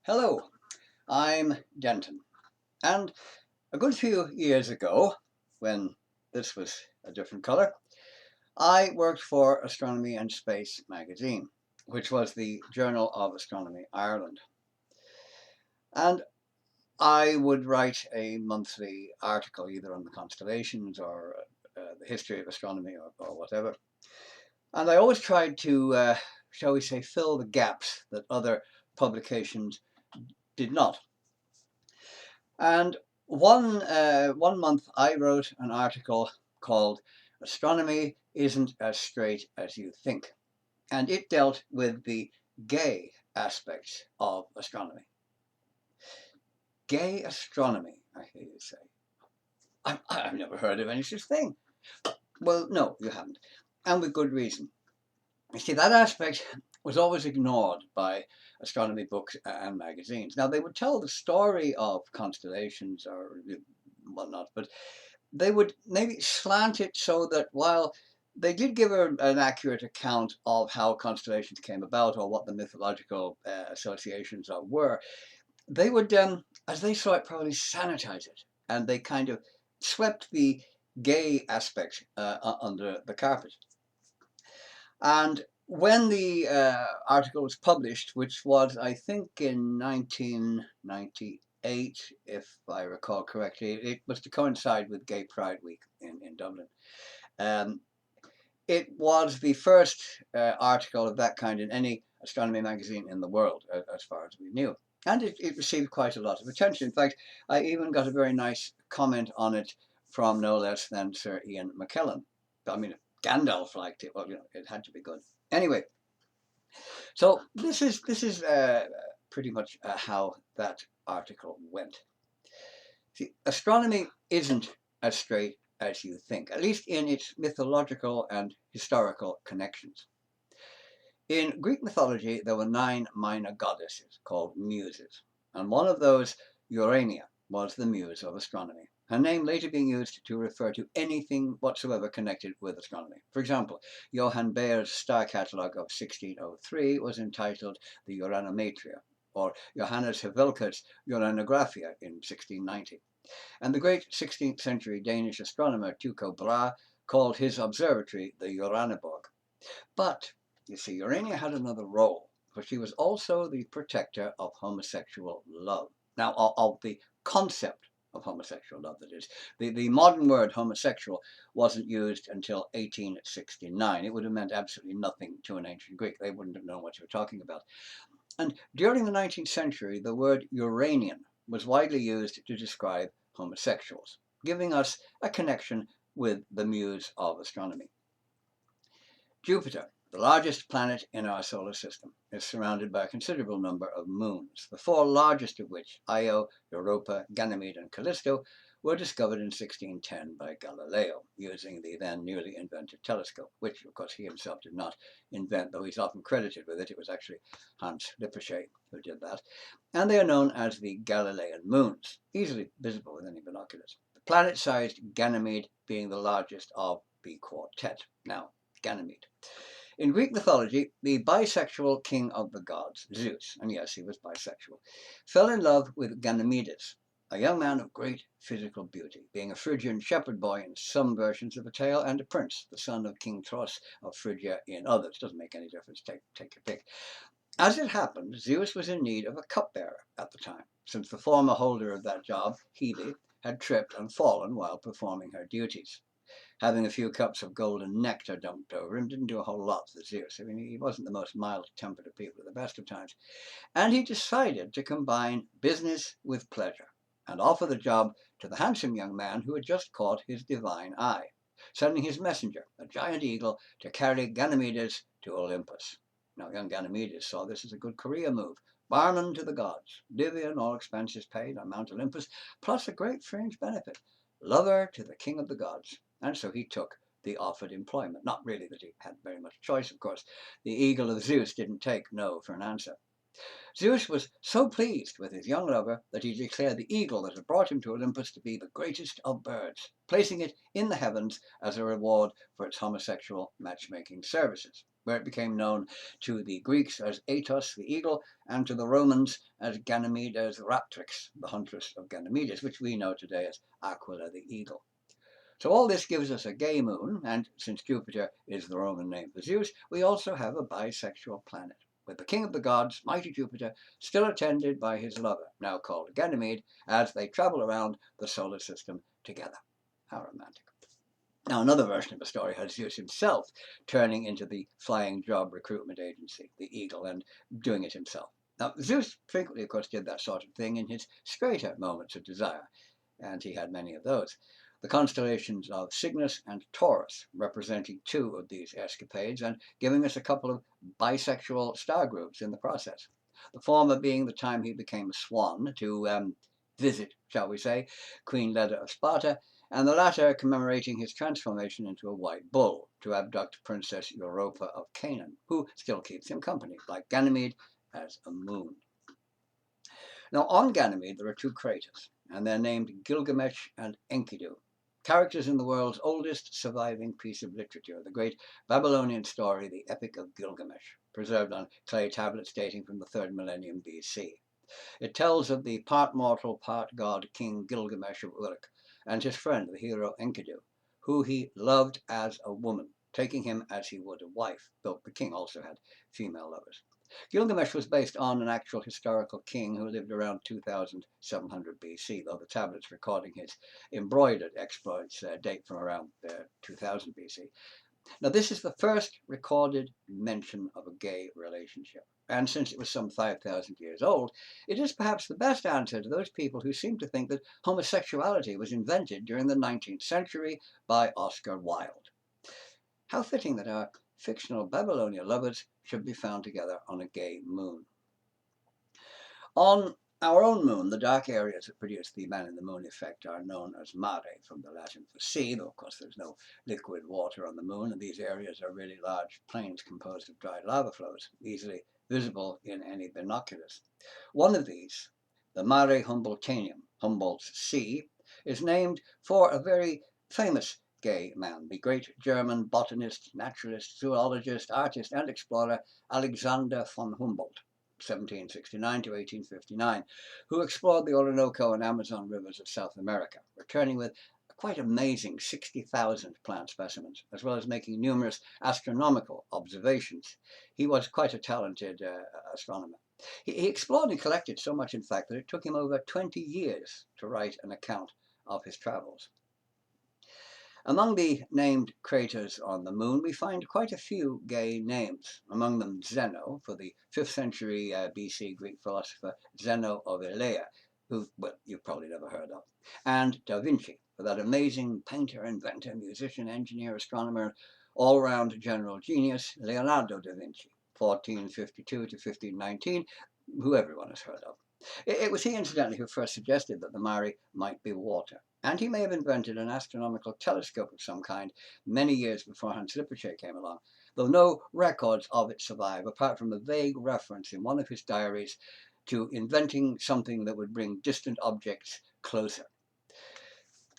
Hello, I'm Denton, and a good few years ago, when this was a different colour, I worked for Astronomy and Space Magazine, which was the journal of Astronomy Ireland. And I would write a monthly article either on the constellations or the history of astronomy or whatever. And I always tried to, shall we say, fill the gaps that other publications did not. And one month I wrote an article called Astronomy Isn't as Straight as You Think. And it dealt with the gay aspects of astronomy. Gay astronomy, I hear you say. I've never heard of any such thing. Well, no, you haven't. And with good reason. You see, that aspect was always ignored by astronomy books and magazines. Now, they would tell the story of constellations or whatnot, but they would maybe slant it so that while they did give an accurate account of how constellations came about or what the mythological associations were, they would, as they saw it, probably sanitize it. And they kind of swept the gay aspect under the carpet. And when the article was published, which was, I think, in 1998, if I recall correctly, it was to coincide with Gay Pride Week in Dublin. It was the first article of that kind in any astronomy magazine in the world, as far as we knew. And it received quite a lot of attention. In fact, I even got a very nice comment on it from no less than Sir Ian McKellen. I mean, Gandalf liked it. Well, it had to be good. Anyway, so this is pretty much how that article went. See, astronomy isn't as straight as you think, at least in its mythological and historical connections. In Greek mythology, there were 9 minor goddesses called muses, and one of those, Urania, was the muse of astronomy. Her name later being used to refer to anything whatsoever connected with astronomy. For example, Johann Bayer's star catalogue of 1603 was entitled the Uranometria, or Johannes Havelka's Uranographia in 1690. And the great 16th century Danish astronomer Tycho Brahe called his observatory the Uraniborg. But, you see, Urania had another role, for she was also the protector of homosexual love. Now, of the concept of homosexual love, that is. The modern word homosexual wasn't used until 1869. It would have meant absolutely nothing to an ancient Greek. They wouldn't have known what you were talking about. And during the 19th century, the word Uranian was widely used to describe homosexuals, giving us a connection with the muse of astronomy. Jupiter, the largest planet in our solar system, is surrounded by a considerable number of moons, the 4 largest of which, Io, Europa, Ganymede and Callisto, were discovered in 1610 by Galileo, using the then newly invented telescope, which, of course, he himself did not invent, though he's often credited with it. It was actually Hans Lippershey who did that. And they are known as the Galilean moons, easily visible with any binoculars. The planet-sized Ganymede being the largest of the quartet. Now, Ganymede. In Greek mythology, the bisexual king of the gods, Zeus, and yes, he was bisexual, fell in love with Ganymedes, a young man of great physical beauty, being a Phrygian shepherd boy in some versions of the tale, and a prince, the son of King Tros of Phrygia in others. Doesn't make any difference, take your pick. As it happened, Zeus was in need of a cupbearer at the time, since the former holder of that job, Hebe, had tripped and fallen while performing her duties. Having a few cups of golden nectar dumped over him didn't do a whole lot for Zeus. I mean, he wasn't the most mild-tempered of people at the best of times. And he decided to combine business with pleasure and offer the job to the handsome young man who had just caught his divine eye, sending his messenger, a giant eagle, to carry Ganymedes to Olympus. Now, young Ganymedes saw this as a good career move. Barman to the gods, divvy and all expenses paid on Mount Olympus, plus a great fringe benefit, lover to the king of the gods. And so he took the offered employment. Not really that he had very much choice, of course. The eagle of Zeus didn't take no for an answer. Zeus was so pleased with his young lover that he declared the eagle that had brought him to Olympus to be the greatest of birds, placing it in the heavens as a reward for its homosexual matchmaking services. where it became known to the Greeks as Atos, the eagle, and to the Romans as Ganymedes raptrix, the huntress of Ganymedes, which we know today as Aquila the eagle. So all this gives us a gay moon, and since Jupiter is the Roman name for Zeus, we also have a bisexual planet, with the king of the gods, mighty Jupiter, still attended by his lover, now called Ganymede, as they travel around the solar system together. How romantic. Now, another version of the story has Zeus himself turning into the flying job recruitment agency, the Eagle, and doing it himself. Now, Zeus frequently, of course, did that sort of thing in his straighter moments of desire, and he had many of those. The constellations of Cygnus and Taurus representing two of these escapades and giving us a couple of bisexual star groups in the process. The former being the time he became a swan to visit, shall we say, Queen Leda of Sparta, and the latter commemorating his transformation into a white bull to abduct Princess Europa of Canaan, who still keeps him company, like Ganymede as a moon. Now, on Ganymede there are two craters, and they're named Gilgamesh and Enkidu, characters in the world's oldest surviving piece of literature, the great Babylonian story, the Epic of Gilgamesh, preserved on clay tablets dating from the 3rd millennium BC. It tells of the part mortal, part god King Gilgamesh of Uruk, and his friend, the hero Enkidu, who he loved as a woman, taking him as he would a wife, though the king also had female lovers. Gilgamesh was based on an actual historical king who lived around 2700 BC, though the tablets recording his embroidered exploits date from around 2000 BC. Now, this is the first recorded mention of a gay relationship. And since it was some 5,000 years old, it is perhaps the best answer to those people who seem to think that homosexuality was invented during the 19th century by Oscar Wilde. How fitting that our fictional Babylonian lovers should be found together on a gay moon. On our own moon, the dark areas that produce the man in the moon effect are known as mare, from the Latin for sea, though of course there's no liquid water on the moon, and these areas are really large plains composed of dry lava flows, easily visible in any binoculars. One of these, the Mare Humboldtianum, Humboldt's Sea, is named for a very famous gay man, the great German botanist, naturalist, zoologist, artist, and explorer Alexander von Humboldt, 1769 to 1859, who explored the Orinoco and Amazon rivers of South America, returning with quite amazing 60,000 plant specimens, as well as making numerous astronomical observations. He was quite a talented astronomer. He explored and collected so much, in fact, that it took him over 20 years to write an account of his travels. Among the named craters on the moon, we find quite a few gay names, among them Zeno, for the 5th century BC Greek philosopher Zeno of Elea, who, well, you've probably never heard of, and Da Vinci, for that amazing painter, inventor, musician, engineer, astronomer, all-round general genius, Leonardo da Vinci, 1452 to 1519, who everyone has heard of. It was he, incidentally, who first suggested that the Mare might be water, and he may have invented an astronomical telescope of some kind many years before Hans Lippershey came along, though no records of it survive, apart from a vague reference in one of his diaries to inventing something that would bring distant objects closer.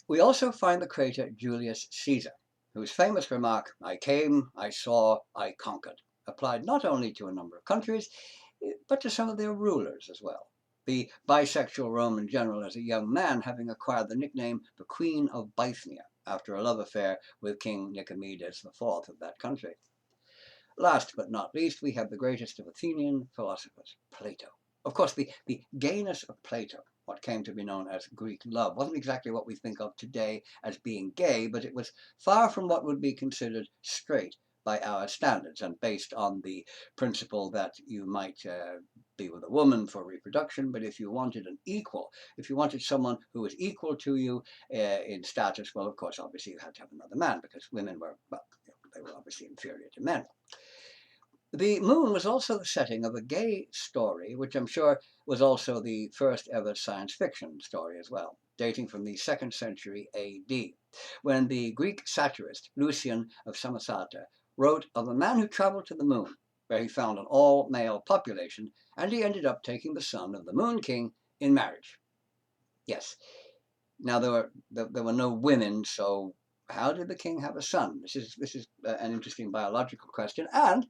We also find the crater Julius Caesar, whose famous remark, "I came, I saw, I conquered," applied not only to a number of countries, but to some of their rulers as well. The bisexual Roman general as a young man having acquired the nickname the Queen of Bithynia after a love affair with King Nicomedes IV of that country. Last but not least, we have the greatest of Athenian philosophers, Plato. Of course, the gayness of Plato, what came to be known as Greek love, wasn't exactly what we think of today as being gay, but it was far from what would be considered straight by our standards, and based on the principle that you might be with a woman for reproduction, but if you wanted an equal, if you wanted someone who was equal to you in status, well, of course, obviously you had to have another man, because women were, well, they were obviously inferior to men. The moon was also the setting of a gay story, which I'm sure was also the first ever science fiction story as well, dating from the 2nd century AD, when the Greek satirist Lucian of Samosata wrote of a man who traveled to the moon, where he found an all-male population, and he ended up taking the son of the Moon King in marriage. Yes. Now, there were no women, so How did the king have a son? This is an interesting biological question, and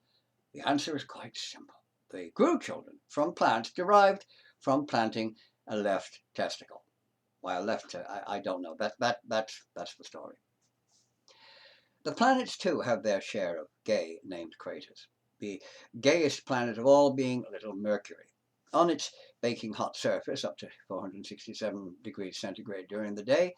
the answer is quite simple. They grew children from plants derived from planting a left testicle. Why a left? I don't know. That's the story. The planets too have their share of gay named craters. The gayest planet of all being little Mercury. On its baking hot surface, up to 467 degrees centigrade during the day,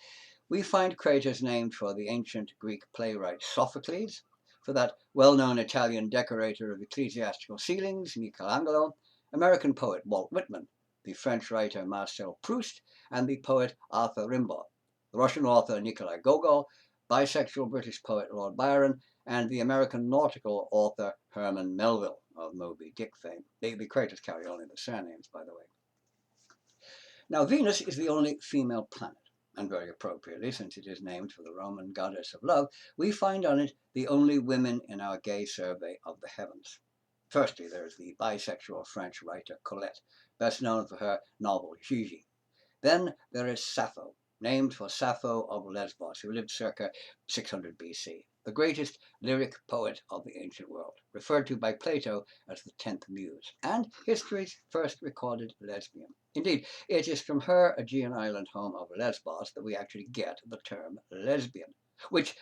we find craters named for the ancient Greek playwright Sophocles, for that well-known Italian decorator of ecclesiastical ceilings, Michelangelo, American poet Walt Whitman, the French writer Marcel Proust, and the poet Arthur Rimbaud, the Russian author Nikolai Gogol, bisexual British poet Lord Byron, and the American nautical author Herman Melville of Moby Dick fame. The craters carry only the surnames, by the way. Now, Venus is the only female planet, and very appropriately, since it is named for the Roman goddess of love, we find on it the only women in our gay survey of the heavens. Firstly, there is the bisexual French writer Colette, best known for her novel Gigi. Then there is Sappho, named for Sappho of Lesbos, who lived circa 600 BC, the greatest lyric poet of the ancient world, referred to by Plato as the 10th muse, and history's first recorded lesbian. Indeed, it is from her Aegean island home of Lesbos that we actually get the term lesbian, which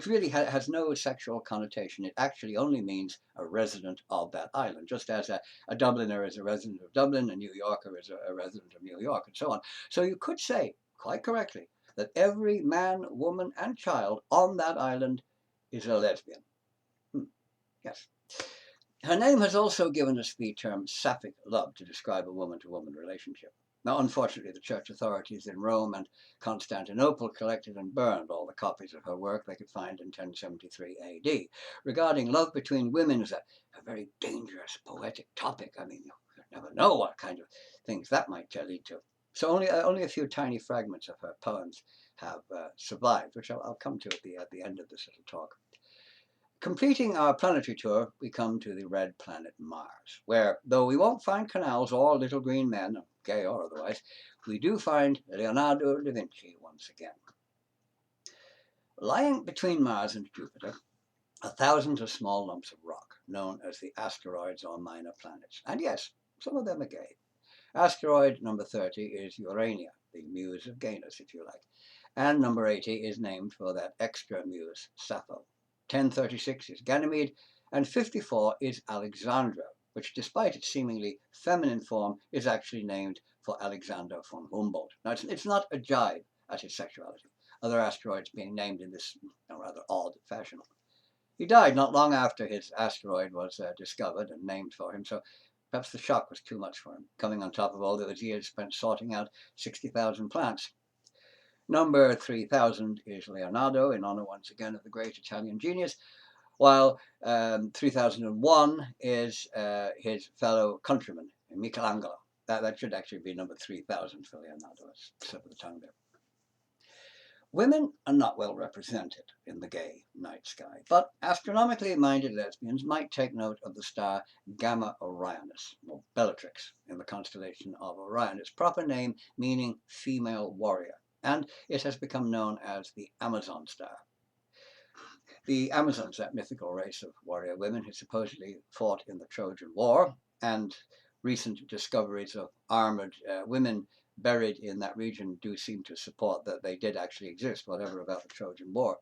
really has no sexual connotation. It actually only means a resident of that island, just as a Dubliner is a resident of Dublin, a New Yorker is a resident of New York, and so on. So you could say, quite correctly, that every man, woman, and child on that island is a lesbian. Yes. Her name has also given us the term sapphic love to describe a woman-to-woman relationship. Now, unfortunately, the church authorities in Rome and Constantinople collected and burned all the copies of her work they could find in 1073 AD. Regarding love between women as a very dangerous poetic topic, I mean, you never know what kind of things that might lead to. So only a few tiny fragments of her poems have survived, which I'll come to at the end of this little talk. Completing our planetary tour, we come to the red planet Mars, where, though we won't find canals or little green men, gay or otherwise, we do find Leonardo da Vinci once again. Lying between Mars and Jupiter are thousands of small lumps of rock, known as the asteroids or minor planets. And yes, some of them are gay. Asteroid number 30 is Urania, the muse of gayness, if you like. And number 80 is named for that extra muse, Sappho. 1036 is Ganymede, and 54 is Alexandra, which, despite its seemingly feminine form, is actually named for Alexander von Humboldt. Now, it's not a jibe at his sexuality, other asteroids being named in this rather odd fashion. He died not long after his asteroid was discovered and named for him, so perhaps the shock was too much for him, coming on top of all those years spent sorting out 60,000 plants. Number 3000 is Leonardo, in honor once again of the great Italian genius, while 3001 is his fellow countryman, Michelangelo. That should actually be number 3000 for Leonardo. Let's slip of the tongue there. Women are not well represented in the gay night sky, but astronomically minded lesbians might take note of the star Gamma Orionis, or Bellatrix, in the constellation of Orion, its proper name meaning female warrior, and it has become known as the Amazon star. The Amazons, that mythical race of warrior women who supposedly fought in the Trojan War, and recent discoveries of armored women buried in that region do seem to support that they did actually exist, whatever about the Trojan War.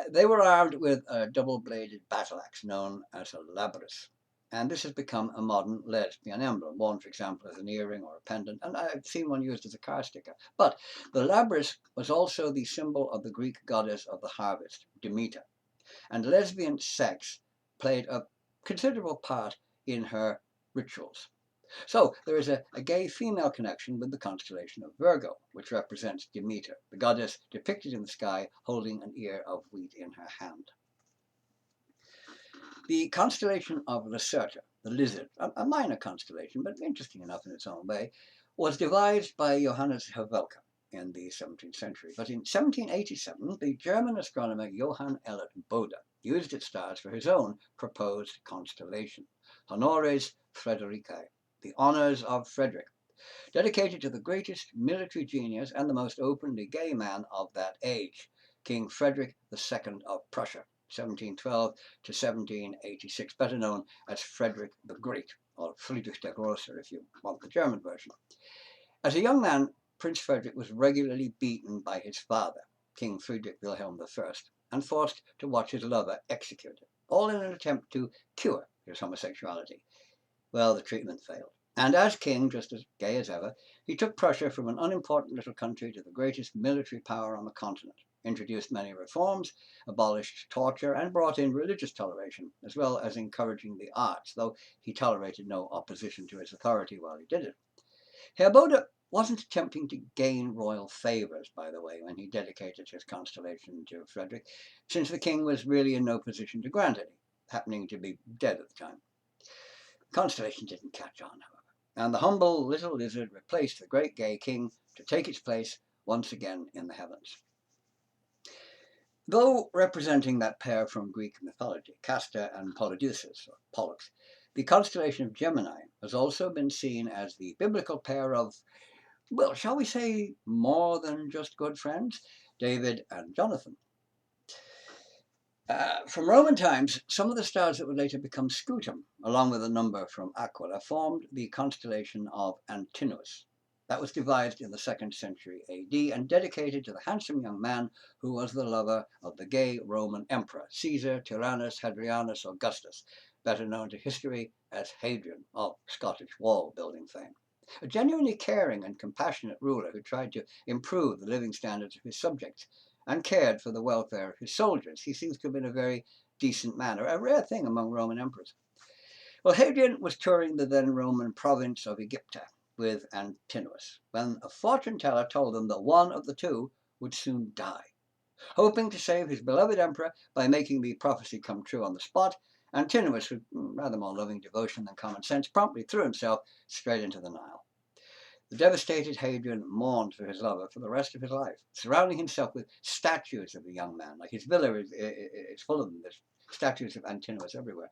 They were armed with a double-bladed battle axe known as a labrys. And this has become a modern lesbian emblem, worn, for example, as an earring or a pendant, and I've seen one used as a car sticker. But the labrys was also the symbol of the Greek goddess of the harvest, Demeter, and lesbian sex played a considerable part in her rituals. So there is a gay female connection with the constellation of Virgo, which represents Demeter, the goddess depicted in the sky holding an ear of wheat in her hand. The constellation of Lacerta, the lizard, a minor constellation, but interesting enough in its own way, was devised by Johannes Havelka in the 17th century. But in 1787, the German astronomer Johann Elert Bode used its stars for his own proposed constellation, Honores Fredericae, the honors of Frederick, dedicated to the greatest military genius and the most openly gay man of that age, King Frederick II of Prussia, 1712 to 1786, better known as Frederick the Great, or Friedrich der Große if you want the German version. As a young man, Prince Frederick was regularly beaten by his father, King Friedrich Wilhelm I, and forced to watch his lover executed, all in an attempt to cure his homosexuality. Well, the treatment failed. And as king, just as gay as ever, he took Prussia from an unimportant little country to the greatest military power on the continent, introduced many reforms, abolished torture, and brought in religious toleration, as well as encouraging the arts, though he tolerated no opposition to his authority while he did it. Herr Bode wasn't attempting to gain royal favours, by the way, when he dedicated his constellation to Frederick, since the king was really in no position to grant any, happening to be dead at the time. Constellation didn't catch on, however, and the humble little lizard replaced the great gay king to take its place once again in the heavens. Though representing that pair from Greek mythology, Castor and Polydeuces, or Pollux, the constellation of Gemini has also been seen as the biblical pair of, well, shall we say, more than just good friends, David and Jonathan. From Roman times, some of the stars that would later become Scutum, along with a number from Aquila, formed the constellation of Antinous. That was devised in the 2nd century AD and dedicated to the handsome young man who was the lover of the gay Roman emperor, Caesar Tyrannus Hadrianus Augustus, better known to history as Hadrian, of Scottish wall building fame. A genuinely caring and compassionate ruler who tried to improve the living standards of his subjects and cared for the welfare of his soldiers. He seems to have been a very decent man, a rare thing among Roman emperors. Well, Hadrian was touring the then Roman province of Egypta with Antinous, when a fortune teller told them that one of the two would soon die. Hoping to save his beloved emperor by making the prophecy come true on the spot, Antinous, with rather more loving devotion than common sense, promptly threw himself straight into the Nile. The devastated Hadrian mourned for his lover for the rest of his life, surrounding himself with statues of the young man. Like his villa is full of them. There's statues of Antinous everywhere.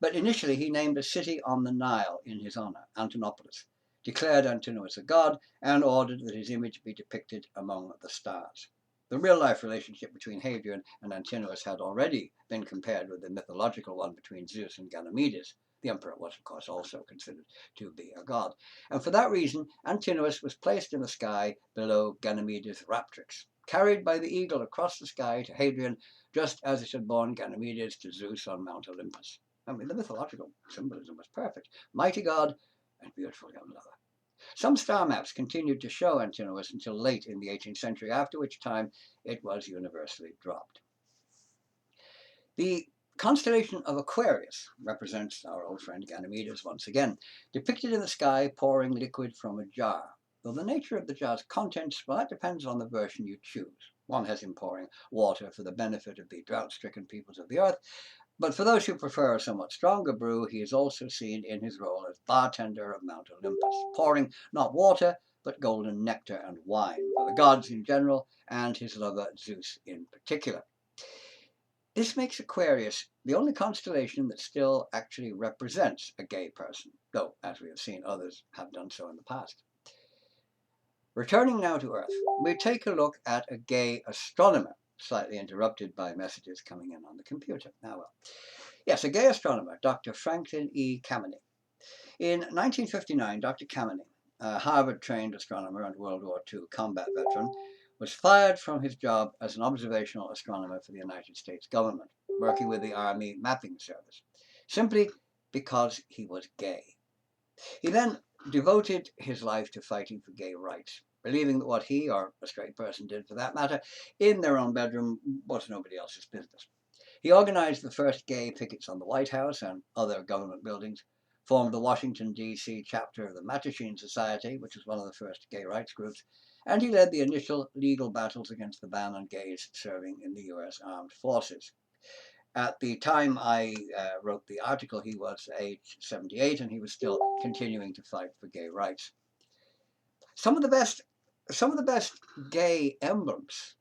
But initially he named a city on the Nile in his honor, Antinopolis, declared Antinous a god, and ordered that his image be depicted among the stars. The real-life relationship between Hadrian and Antinous had already been compared with the mythological one between Zeus and Ganymedes. The emperor was, of course, also considered to be a god. And for that reason, Antinous was placed in the sky below Ganymedes' raptrix, carried by the eagle across the sky to Hadrian, just as it had borne Ganymedes to Zeus on Mount Olympus. I mean, the mythological symbolism was perfect. Mighty god and beautiful young lover. Some star maps continued to show Antinous until late in the 18th century, after which time it was universally dropped. The constellation of Aquarius represents our old friend Ganymedes once again, depicted in the sky pouring liquid from a jar. Though the nature of the jar's contents, well, that depends on the version you choose. One has him pouring water for the benefit of the drought-stricken peoples of the earth, but for those who prefer a somewhat stronger brew, he is also seen in his role as bartender of Mount Olympus, pouring not water, but golden nectar and wine for the gods in general and his lover Zeus in particular. This makes Aquarius the only constellation that still actually represents a gay person, though, as we have seen, others have done so in the past. Returning now to Earth, we take a look at a gay astronomer, slightly interrupted by messages coming in on the computer. Now, well, yes, a gay astronomer, Dr. Franklin E. Kameny. In 1959, Dr. Kameny, a Harvard-trained astronomer and World War II combat veteran, was fired from his job as an observational astronomer for the United States government, working with the Army Mapping Service, simply because he was gay. He then devoted his life to fighting for gay rights, believing that what he, or a straight person did for that matter, in their own bedroom was nobody else's business. He organized the first gay pickets on the White House and other government buildings, formed the Washington, D.C. chapter of the Mattachine Society, which was one of the first gay rights groups, and he led the initial legal battles against the ban on gays serving in the U.S. Armed Forces. At the time I wrote the article, he was age 78, and he was still continuing to fight for gay rights. Some of the best gay emblems,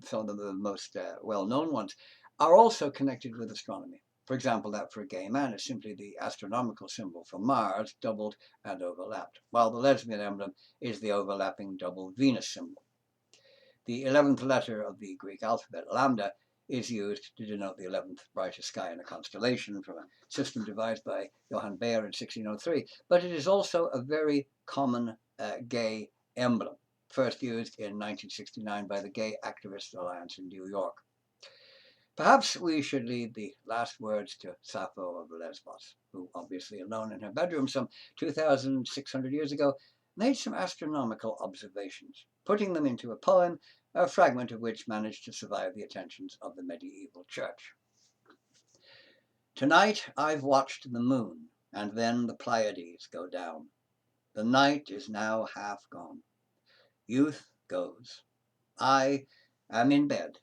some of the most well-known ones, are also connected with astronomy. For example, that for a gay man is simply the astronomical symbol for Mars, doubled and overlapped, while the lesbian emblem is the overlapping double Venus symbol. The 11th letter of the Greek alphabet, lambda, is used to denote the 11th brightest sky in a constellation from a system devised by Johann Bayer in 1603. But it is also a very common gay emblem, first used in 1969 by the Gay Activists Alliance in New York. Perhaps we should leave the last words to Sappho of Lesbos, who, obviously alone in her bedroom some 2,600 years ago, made some astronomical observations, putting them into a poem, a fragment of which managed to survive the attentions of the medieval church. Tonight I've watched the moon, and then the Pleiades go down. The night is now half gone. Youth goes. I am in bed,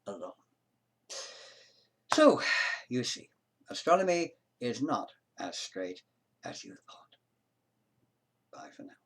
alone. So, you see, astronomy is not as straight as you thought. Bye for now.